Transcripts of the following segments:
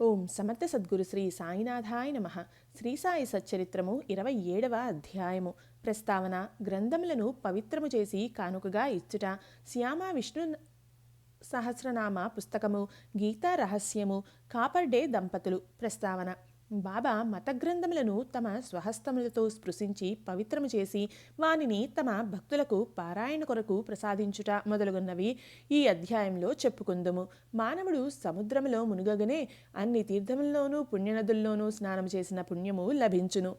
ఓం సమర్థ సద్గురు శ్రీ సాయినాథాయ నమః. శ్రీ సాయి సచ్చరిత్రము 27వ అధ్యాయము. ప్రస్తావన. గ్రంథములను పవిత్రము చేసి కానుకగా ఇచ్చుట. శ్యామ విష్ణు సహస్రనామ పుస్తకము, గీతా రహస్యము, కాపర్డే దంపతులు. ప్రస్తావన. బాబా మత గ్రంథములను తమ స్వహస్తములతో స్పృశించి పవిత్రము చేసి వానిని తమ భక్తులకు పారాయణ కొరకు ప్రసాదించుట మొదలగున్నవి ఈ అధ్యాయంలో చెప్పుకుందుము. మానవుడు సముద్రములో మునుగగనే అన్ని తీర్థముల్లోనూ పుణ్యనదుల్లోనూ స్నానం చేసిన పుణ్యము లభించును.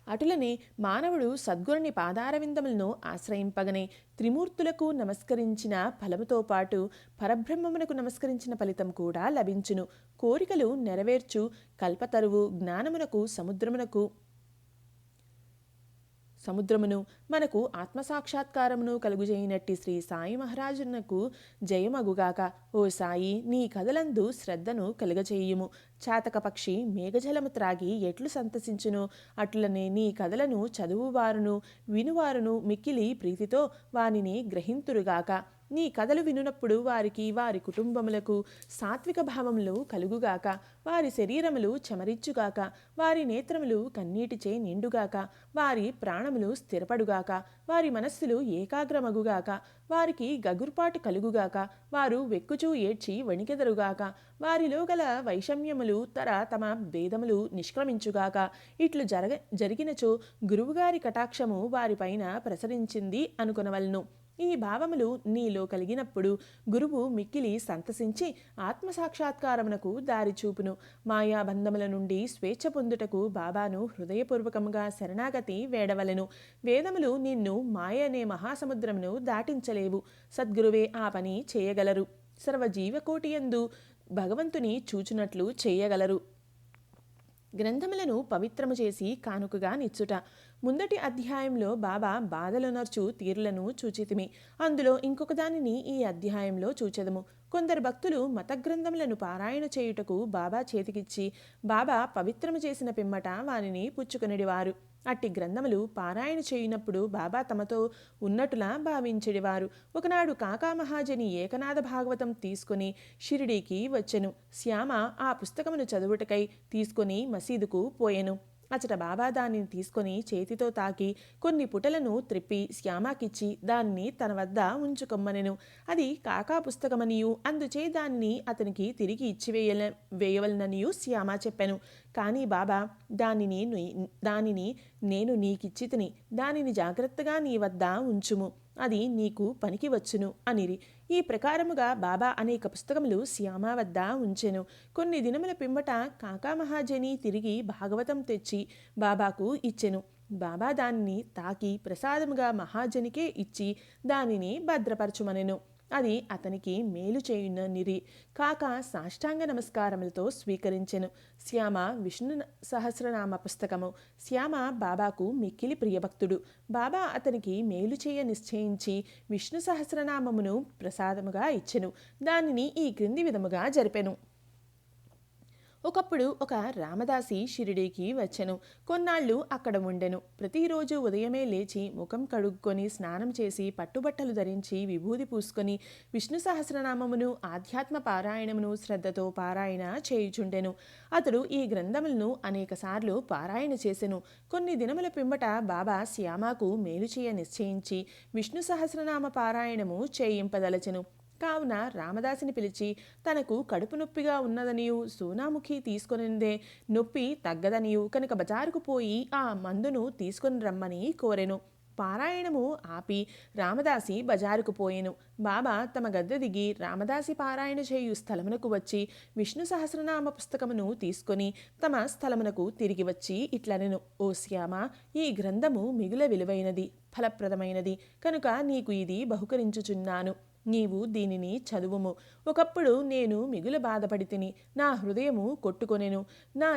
అటులనే మానవుడు సద్గురుని పాదారవిందములను ఆశ్రయింపగనే త్రిమూర్తులకు నమస్కరించిన ఫలముతో పాటు పరబ్రహ్మమునకు నమస్కరించిన ఫలితం కూడా లభించును. కోరికలు నెరవేర్చు కల్పతరువు జ్ఞానమునకు సముద్రమును మనకు ఆత్మసాక్షాత్కారమును కలుగుజేయినట్టి శ్రీ సాయి మహారాజునకు జయమగుగాక. ఓ సాయి, నీ కథలందు శ్రద్ధను కలుగచేయుము. చాతక పక్షి మేఘజలము త్రాగి ఎట్లు సంతసించును అట్లనే నీ కథలను చదువువారును వినువారును మిక్కిలి ప్రీతితో వానిని గ్రహింతురుగాక. నీ కథలు వినునప్పుడు వారికి వారి కుటుంబములకు సాత్విక భావములు కలుగుగాక. వారి శరీరములు చెమరిచ్చుగాక. వారి నేత్రములు కన్నీటిచే నిండుగాక. వారి ప్రాణములు స్థిరపడుగాక. వారి మనస్సులు ఏకాగ్రమగుగాక. వారికి గగుర్పాటు కలుగుగాక. వారు వెక్కుచూ ఏడ్చి వణికెదరుగాక. వారిలో గల వైషమ్యములు తమ భేదములు నిష్క్రమించుగాక. ఇట్లు జరిగినచో గురువుగారి కటాక్షము వారిపైన ప్రసరించింది అనుకొనవలను. ఈ భావములు నీలో కలిగినప్పుడు గురువు మిక్కిలి సంతసించి ఆత్మసాక్షాత్కారమునకు దారి చూపును. మాయాబంధముల నుండి స్వేచ్ఛ పొందుటకు బాబాను హృదయపూర్వకముగా శరణాగతి వేడవలెను. వేదములు నిన్ను మాయ అనే మహాసముద్రమును దాటించలేవు. సద్గురువే ఆ పని చేయగలరు. సర్వజీవకోటియందు భగవంతుని చూచునట్లు చేయగలరు. గ్రంథములను పవిత్రము చేసి కానుకగా నిచ్చుట. ముందటి అధ్యాయంలో బాబా బాధలునర్చు తీరులను చూచితిమి. అందులో ఇంకొక దానిని ఈ అధ్యాయంలో చూచెదము. కొందరు భక్తులు మత గ్రంథములను పారాయణ చేయుటకు బాబా చేతికిచ్చి బాబా పవిత్రము చేసిన పిమ్మట వానిని పుచ్చుకొనిడివారు. అట్టి గ్రంథములు పారాయణ చేయునప్పుడు బాబా తమతో ఉన్నట్టులా భావించెడివారు. ఒకనాడు కాకా మహాజని ఏకనాథ భాగవతం తీసుకుని షిరిడీకి వచ్చెను. శ్యామ ఆ పుస్తకమును చదువుటకై తీసుకొని మసీదుకు పోయెను. అచట బాబా దానిని తీసుకొని చేతితో తాకి కొన్ని పుటలను త్రిప్పి శ్యామకిచ్చి దానిని తన వద్ద ఉంచుకొమ్మనెను. అది కాకా పుస్తకమనియు అందుచే దానిని అతనికి తిరిగి వేయవలననియు శ్యామ చెప్పెను. కానీ బాబా దానిని నేను నీకిచ్చితిని, దానిని జాగ్రత్తగా నీ వద్ద ఉంచుము, అది నీకు పనికి వచ్చును అనిరి. ఈ ప్రకారముగా బాబా అనేక పుస్తకములు శ్యామ వద్ద ఉంచెను. కొన్ని దినముల పిమ్మట కాకా మహాజని తిరిగి భాగవతం తెచ్చి బాబాకు ఇచ్చెను. బాబా దానిని తాకి ప్రసాదముగా మహాజనికే ఇచ్చి దానిని భద్రపరచుమనెను. అది అతనికి మేలు చేయుననిరి. కాక సాష్టాంగ నమస్కారములతో స్వీకరించెను. శ్యామ విష్ణు సహస్రనామ పుస్తకము. శ్యామ బాబాకు మిక్కిలి ప్రియభక్తుడు. బాబా అతనికి మేలు చేయ నిశ్చయించి విష్ణు సహస్రనామమును ప్రసాదముగా ఇచ్చెను. దానిని ఈ క్రింది విధముగా జరిపెను. ఒకప్పుడు ఒక రామదాసి షిరిడీకి వచ్చెను. కొన్నాళ్ళు అక్కడ ఉండెను. ప్రతిరోజు ఉదయమే లేచి ముఖం కడుక్కొని స్నానం చేసి పట్టుబట్టలు ధరించి విభూది పూసుకొని విష్ణు సహస్రనామమును ఆధ్యాత్మ పారాయణమును శ్రద్ధతో పారాయణ చేయుచుండెను. అతడు ఈ గ్రంథములను అనేకసార్లు పారాయణ చేసెను. కొన్ని దినముల పిమ్మట బాబా శ్యామకు మేలు చేయ నిశ్చయించి విష్ణు సహస్రనామ పారాయణము చేయింపదలచెను. కావున రామదాసిని పిలిచి తనకు కడుపు నొప్పిగా ఉన్నదనియు సోనాముఖి తీసుకొనిందే నొప్పి తగ్గదనియు కనుక బజారుకు పోయి ఆ మందును తీసుకొని రమ్మని కోరెను. పారాయణము ఆపి రామదాసి బజారుకు పోయెను. బాబా తమ గద్దె దిగి రామదాసి పారాయణ చేయు స్థలమునకు వచ్చి విష్ణు సహస్రనామ పుస్తకమును తీసుకొని తమ స్థలమునకు తిరిగి వచ్చి ఇట్లనెను. ఓ శ్యామ, ఈ గ్రంథము మిగుల విలువైనది, ఫలప్రదమైనది కనుక నీకు ఇది బహుకరించుచున్నాను. నీవు దీనిని చదువుము. ఒకప్పుడు నేను మిగుల బాధపడి తిని నా హృదయము కొట్టుకొనెను. నా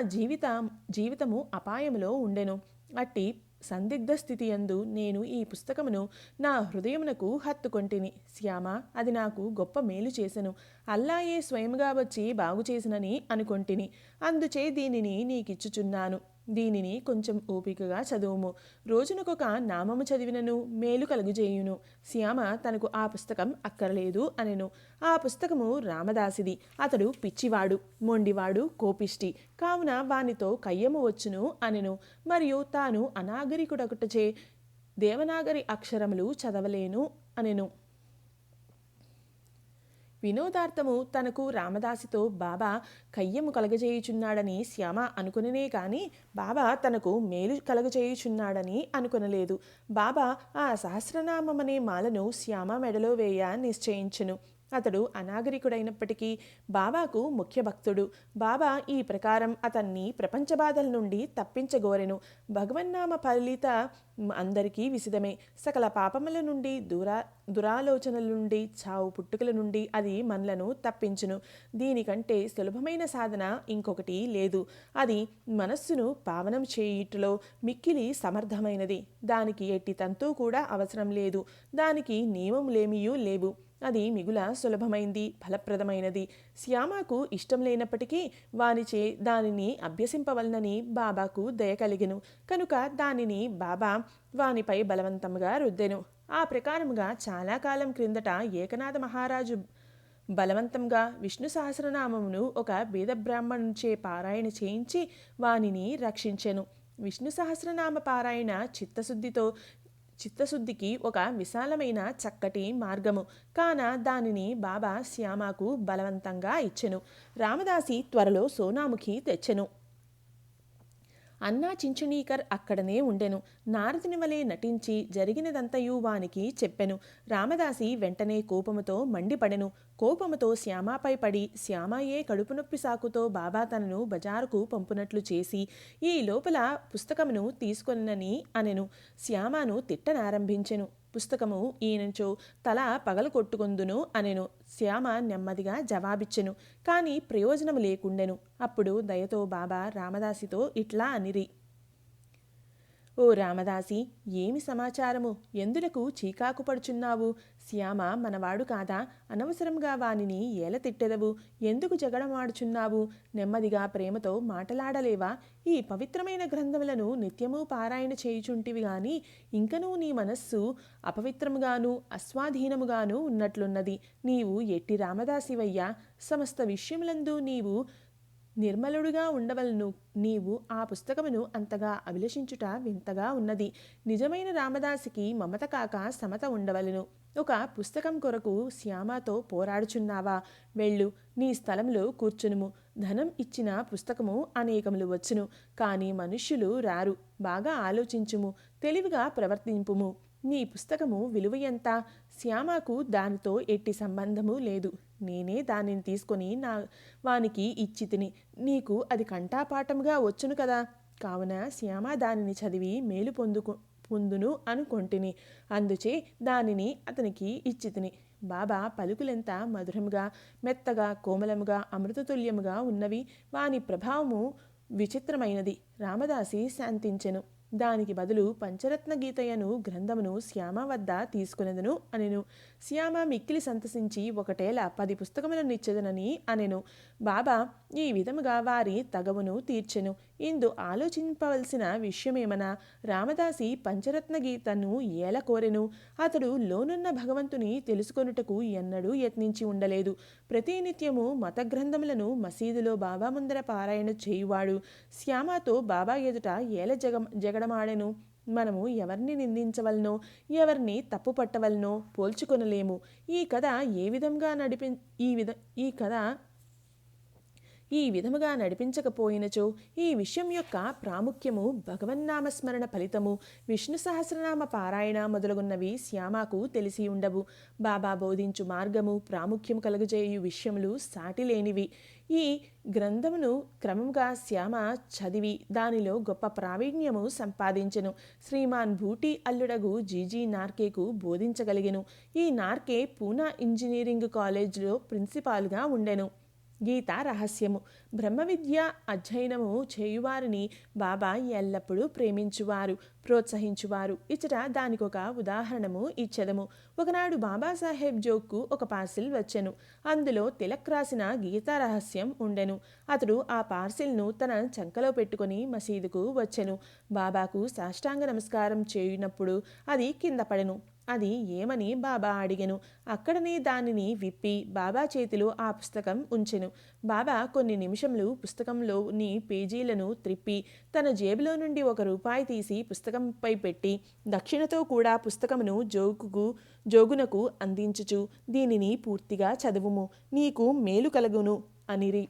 జీవితము అపాయములో ఉండెను. అట్టి సందిగ్ధ స్థితి యందు నేను ఈ పుస్తకమును నా హృదయమునకు హత్తుకొంటిని. శ్యామ, అది నాకు గొప్ప మేలు చేసెను. అల్లాయే స్వయముగా వచ్చి బాగు చేసినని అనుకొంటిని. అందుచే దీనిని నీకిచ్చుచున్నాను. దీనిని కొంచెం ఓపికగా చదువుము. రోజునకొక నామము చదివినను మేలు కలుగుజేయును. శ్యామ తనకు ఆ పుస్తకం అక్కరలేదు అనెను. ఆ పుస్తకము రామదాసిది. అతడు పిచ్చివాడు, మొండివాడు, కోపిష్టి, కావున వానితో కయ్యము వచ్చును అనెను. మరియు తాను అనాగరికుడొకటచే దేవనాగరి అక్షరములు చదవలేను అనెను. వినోదార్థము తనకు రామదాసితో బాబా కయ్యము కలగజేయుచున్నాడని శ్యామ అనుకుననే కాని బాబా తనకు మేలు కలగజేయుచున్నాడని అనుకొనలేదు. బాబా ఆ సహస్రనామమనే మాలను శ్యామ మెడలో వేయ నిశ్చయించెను. అతడు అనాగరికుడైనప్పటికీ బాబాకు ముఖ్య భక్తుడు. బాబా ఈ ప్రకారం అతన్ని ప్రపంచ బాధల నుండి తప్పించగోరెను. భగవన్నామ ఫలిత అందరికీ విసిదమే. సకల పాపముల నుండి దురాలోచనల నుండి చావు పుట్టుకల నుండి అది మనలను తప్పించును. దీనికంటే సులభమైన సాధన ఇంకొకటి లేదు. అది మనస్సును పావనం చేయుటలో మిక్కిలి సమర్థమైనది. దానికి ఎట్టి తంతు కూడా అవసరం లేదు. దానికి నియమములేమియూ లేవు. అది మిగుల సులభమైంది, ఫలప్రదమైనది. శ్యామకు ఇష్టం లేనప్పటికీ వానిచే దానిని అభ్యసింపవలనని బాబాకు దయ కలిగెను. కనుక దానిని బాబా వానిపై బలవంతంగా రుద్దెను. ఆ ప్రకారముగా చాలా కాలం క్రిందట ఏకనాథ మహారాజు బలవంతంగా విష్ణు సహస్రనామమును ఒక బీద బ్రాహ్మణునిచే పారాయణ చేయించి వానిని రక్షించెను. విష్ణు సహస్రనామ పారాయణ చిత్తశుద్ధికి ఒక విశాలమైన చక్కటి మార్గము. కాన దానిని బాబా శ్యామకు బలవంతంగా ఇచ్చెను. రామదాసి త్వరలో సోనాముఖి తెచ్చెను. అన్నా చించునీకర్ అక్కడనే ఉండెను. నారదుని వలె నటించి జరిగినదంతయు వానికి చెప్పెను. రామదాసి వెంటనే కోపముతో మండిపడెను. కోపముతో శ్యామపై పడి శ్యామయే కడుపు నొప్పి సాకుతో బాబా తనను బజారుకు పంపునట్లు చేసి ఈ లోపల పుస్తకమును తీసుకొనని అనెను. శ్యామను తిట్టనారంభించెను. పుస్తకము ఈయనంచో తల పగల కొట్టుకొందును అనెను. శ్యామ నెమ్మదిగా జవాబిచ్చెను. కాని ప్రయోజనము లేకుండెను. అప్పుడు దయతో బాబా రామదాసితో ఇట్లా అనిరి: ఓ రామదాసి, ఏమి సమాచారము? ఎందులకు చీకాకు పడుచున్నావు? శ్యామ మనవాడు కాదా? అనవసరంగా వానిని ఏల తిట్టెదవు? ఎందుకు జగడమాడుచున్నావు? నెమ్మదిగా ప్రేమతో మాటలాడలేవా? ఈ పవిత్రమైన గ్రంథములను నిత్యము పారాయణ చేయుచుంటివి గాని ఇంకనూ నీ మనస్సు అపవిత్రముగాను అస్వాధీనముగాను ఉన్నట్లున్నది. నీవు ఎట్టి రామదాసివయ్యా? సమస్త విషయములందు నీవు నిర్మలుడుగా ఉండవలను. నీవు ఆ పుస్తకమును అంతగా అభిలషించుట వింతగా ఉన్నది. నిజమైన రామదాసికి మమత కాక సమత ఉండవలను. ఒక పుస్తకం కొరకు శ్యామతో పోరాడుచున్నావా? వెళ్ళు, నీ స్థలంలో కూర్చునుము. ధనం ఇచ్చిన పుస్తకము అనేకములు వచ్చును, కానీ మనుష్యులు రారు. బాగా ఆలోచించుము, తెలివిగా ప్రవర్తింపుము. నీ పుస్తకము విలువ ఎంత? శ్యామకు దానితో ఎట్టి సంబంధము లేదు. నేనే దానిని తీసుకొని వానికి ఇచ్చి తిని. నీకు అది కంఠాపాఠముగా వచ్చును కదా. కావున శ్యామ దానిని చదివి మేలు పొందును అనుకొంటిని. అందుచే దానిని అతనికి ఇచ్చి తిని. బాబా పలుకులెంత మధురముగా, మెత్తగా, కోమలముగా, అమృతతుల్యముగా ఉన్నవి. వాని ప్రభావము విచిత్రమైనది. రామదాసి శాంతించెను. దానికి బదులు పంచరత్న గీతయను గ్రంథమును శ్యామ వద్ద తీసుకునేదను అనెను. శ్యామ మిక్కిలి సంతసించి 10 పుస్తకములను ఇచ్చెదనని అనెను. బాబా ఈ విధముగా వారి తగవును తీర్చెను. ఇందు ఆలోచింపవలసిన విషయమేమనా? రామదాసి పంచరత్న గీతను ఏల కోరెను? అతడు లోనున్న భగవంతుని తెలుసుకొనుటకు ఎన్నడూ యత్నించి ఉండలేదు. ప్రతినిత్యము మత గ్రంథములను మసీదులో బాబా ముందర పారాయణ చేయువాడు శ్యామతో బాబా ఎదుట ఏల జగడమాడెను. మనము ఎవరిని నిందించవలనో, ఎవరిని తప్పు పట్టవలనో పోల్చుకొనలేము. ఈ కథ ఈ విధముగా నడిపించకపోయినచో ఈ విషయం యొక్క ప్రాముఖ్యము, భగవన్నామస్మరణ ఫలితము, విష్ణు సహస్రనామ పారాయణ మొదలగున్నవి శ్యామకు తెలిసి ఉండవు. బాబా బోధించు మార్గము, ప్రాముఖ్యము కలుగజేయు విషయములు సాటిలేనివి. ఈ గ్రంథమును క్రమముగా శ్యామ చదివి దానిలో గొప్ప ప్రావీణ్యము సంపాదించెను. శ్రీమాన్ భూటీ అల్లుడగు జీజీ నార్కేకు బోధించగలిగెను. ఈ నార్కే పూనా ఇంజనీరింగ్ కాలేజ్లో ప్రిన్సిపాల్గా ఉండెను. గీతా రహస్యము. బ్రహ్మ విద్య అధ్యయనము చేయువారిని బాబా ఎల్లప్పుడూ ప్రేమించువారు, ప్రోత్సహించువారు. ఇచ్చట దానికొక ఉదాహరణము ఇచ్చెదము. ఒకనాడు బాబాసాహెబ్ జోగ్కు ఒక పార్సిల్ వచ్చెను. అందులో తిలక్ రాసిన గీతా రహస్యం ఉండెను. అతడు ఆ పార్సిల్ను తన చంకలో పెట్టుకుని మసీదుకు వచ్చెను. బాబాకు సాష్టాంగ నమస్కారం చేయునప్పుడు అది కింద పడెను. అది ఏమని బాబా అడిగెను. అక్కడనే దానిని విప్పి బాబా చేతిలో ఆ పుస్తకం ఉంచెను. బాబా కొన్ని నిమిషములు పుస్తకంలోని పేజీలను త్రిప్పి తన జేబులో నుండి ₹1 తీసి పుస్తకంపై పెట్టి దక్షిణతో కూడా పుస్తకమును జోగునకు అందించుచు, దీనిని పూర్తిగా చదువుము, నీకు మేలు కలుగును అనిరి.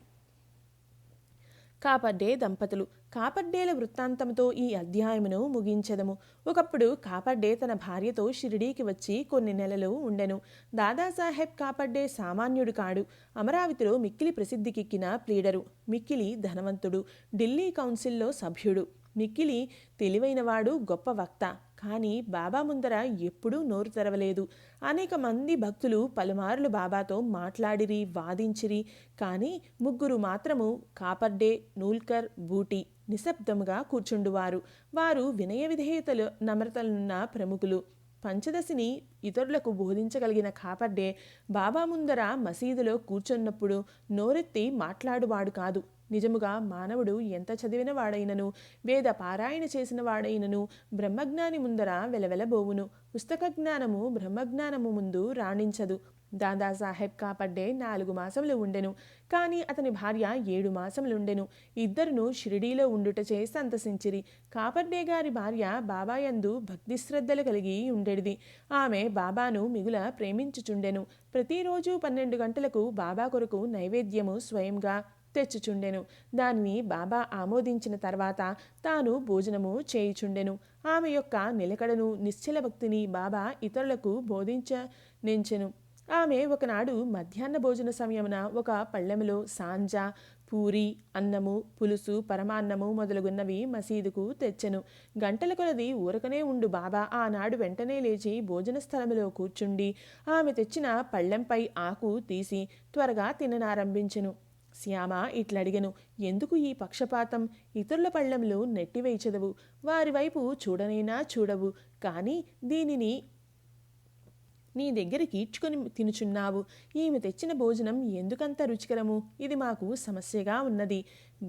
కాపర్డే దంపతులు. కాపర్డేల వృత్తాంతంతో ఈ అధ్యాయమును ముగించెదము. ఒకప్పుడు కాపర్డే తన భార్యతో షిరిడీకి వచ్చి కొన్ని నెలలు ఉండెను. దాదాసాహెబ్ కాపర్డే సామాన్యుడు కాడు. అమరావతిలో మిక్కిలి ప్రసిద్ధికెక్కిన ప్లీడరు. మిక్కిలి ధనవంతుడు. ఢిల్లీ కౌన్సిల్లో సభ్యుడు. మిక్కిలి తెలివైనవాడు, గొప్ప వక్త. కానీ బాబా ముందర ఎప్పుడూ నోరు తెరవలేదు. అనేక మంది భక్తులు పలుమార్లు బాబాతో మాట్లాడిరి, వాదించిరి. కానీ ముగ్గురు మాత్రము, కాపర్డే, నూల్కర్, బూటి, నిశ్శబ్దముగా కూర్చుండువారు. వారు వినయ విధేయతలు నమ్రతలున్న ప్రముఖులు. పంచదశిని ఇతరులకు బోధించగలిగిన కాపర్డే బాబా ముందర మసీదులో కూర్చున్నప్పుడు నోరెత్తి మాట్లాడువాడు కాదు. నిజముగా మానవుడు ఎంత చదివిన వాడైనను, వేద పారాయణ చేసిన వాడైనను బ్రహ్మజ్ఞాని ముందర వెలవెలబోవును. పుస్తక జ్ఞానము బ్రహ్మజ్ఞానము ముందు రాణించదు. దాదాసాహెబ్ కాపర్డే 4 మాసములు ఉండెను. కానీ అతని భార్య 7 మాసములుండెను. ఇద్దరును షిరిడీలో ఉండుటచే సంతసించిరి. కాపర్డే గారి భార్య బాబాయందు భక్తి శ్రద్ధలు కలిగి ఉండేది. ఆమె బాబాను మిగుల ప్రేమించుచుండెను. ప్రతిరోజు 12 గంటలకు బాబా కొరకు నైవేద్యము స్వయంగా తెచ్చుచుండెను. దానిని బాబా ఆమోదించిన తర్వాత తాను భోజనము చేయుచుండెను. ఆమె యొక్క నిలకడను, నిశ్చల భక్తిని బాబా ఇతరులకు బోధించనించెను. ఆమె ఒకనాడు మధ్యాహ్న భోజన సమయమున ఒక పళ్ళెములో సాంజ, పూరి, అన్నము, పులుసు, పరమాన్నము మొదలుగున్నవి మసీదుకు తెచ్చెను. గంటల కొలది ఊరకనే ఉండు బాబా ఆనాడు వెంటనే లేచి భోజన స్థలములో కూర్చుండి ఆమె తెచ్చిన పళ్ళెంపై ఆకు తీసి త్వరగా తిననారంభించెను. శ్యామ ఇట్లడిగెను, ఎందుకు ఈ పక్షపాతం? ఇతరుల పళ్ళెంలో నెట్టివేయచెదవు, వారి వైపు చూడనైనా చూడవు, కానీ దీనిని నీ దగ్గరికి ఈడ్చుకొని తినుచున్నావు. ఈమె తెచ్చిన భోజనం ఎందుకంత రుచికరము? ఇది మాకు సమస్యగా ఉన్నది.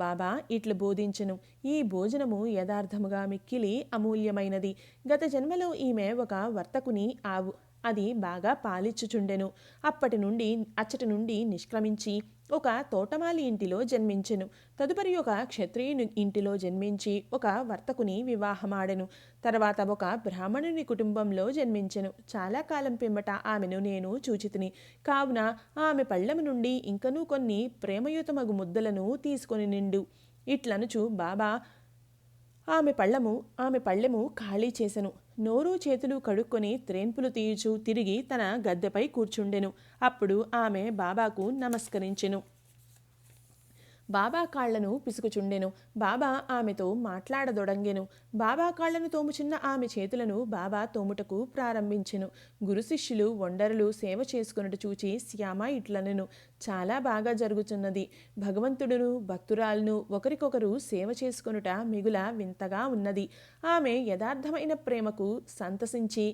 బాబా ఇట్లు బోధించెను. ఈ భోజనము యథార్థముగా మిక్కిలి అమూల్యమైనది. గత జన్మలో ఈమె ఒక వర్తకుని ఆవు. అది బాగా పాలిచ్చుచుండెను. అచ్చటి నుండి నిష్క్రమించి ఒక తోటమాలి ఇంటిలో జన్మించెను. తదుపరి ఒక క్షత్రియుని ఇంటిలో జన్మించి ఒక వర్తకుని వివాహమాడెను. తర్వాత ఒక బ్రాహ్మణుని కుటుంబంలో జన్మించెను. చాలా కాలం పిమ్మట ఆమెను నేను చూచితిని. కావున ఆమె పళ్ళెము నుండి ఇంకనూ కొన్ని ప్రేమయుతమగు ముద్దలను తీసుకొని నిండు. ఇట్లనుచు బాబా ఆమె పళ్ళెము ఖాళీ చేసెను. నోరు చేతులు కడుక్కొని త్రేన్పులు తీయుచు తిరిగి తన గద్దెపై కూర్చుండెను. అప్పుడు ఆమె బాబాకు నమస్కరించెను. బాబా కాళ్లను పిసుకుచుండెను. బాబా ఆమెతో మాట్లాడదొడంగెను. బాబా కాళ్లను తోముచున్న ఆమె చేతులను బాబా తోముటకు ప్రారంభించెను. గురు శిష్యులు వండరులు సేవ చేసుకున్నట్టు చూచి శ్యామ ఇట్లనెను, చాలా బాగా జరుగుతున్నది. భగవంతుడును భక్తురాలను ఒకరికొకరు సేవ చేసుకొనుట మిగుల వింతగా ఉన్నది. ఆమె యథార్థమైన ప్రేమకు సంతసించి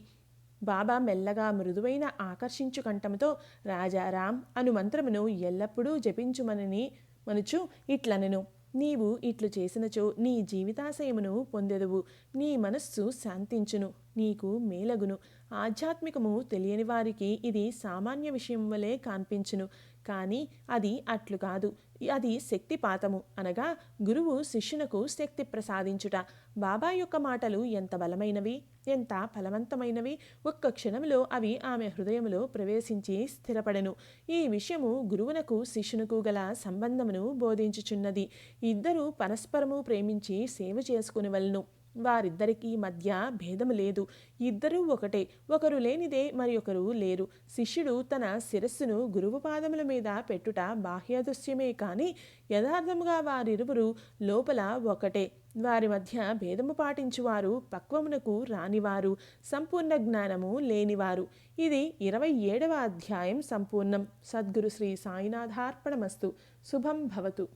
బాబా మెల్లగా మృదువైన ఆకర్షించు కంఠముతో రాజారాం అను మంత్రమును ఎల్లప్పుడూ జపించుమనని మనుచు ఇట్లనెను, నీవు ఇట్లు చేసినచో నీ జీవితాశయమును పొందెదవు. నీ మనస్సు శాంతించును, నీకు మేలగును. ఆధ్యాత్మికము తెలియని వారికి ఇది సామాన్య విషయం వలె కనిపించును. కానీ అది అట్లు కాదు. అది శక్తిపాతము, అనగా గురువు శిష్యునకు శక్తి ప్రసాదించుట. బాబా యొక్క మాటలు ఎంత బలమైనవి, ఎంత ఫలవంతమైనవి! ఒక్క క్షణంలో అవి ఆమె హృదయములో ప్రవేశించి స్థిరపడెను. ఈ విషయము గురువునకు శిష్యునకు గల సంబంధమును బోధించుచున్నది. ఇద్దరూ పరస్పరము ప్రేమించి సేవ చేసుకునివలను. వారిద్దరికీ మధ్య భేదము లేదు. ఇద్దరూ ఒకటే, ఒకరు లేనిదే మరి ఒకరు లేరు. శిష్యుడు తన శిరస్సును గురువు పాదముల మీద పెట్టుట బాహ్యదృశ్యమే కాని యథార్థముగా వారిరువురు లోపల ఒకటే. వారి మధ్య భేదము పాటించువారు పక్వమునకు రానివారు, సంపూర్ణ జ్ఞానము లేనివారు. ఇది 27వ అధ్యాయం సంపూర్ణం. సద్గురు శ్రీ సాయినాథార్పణమస్తు. శుభం భవతు.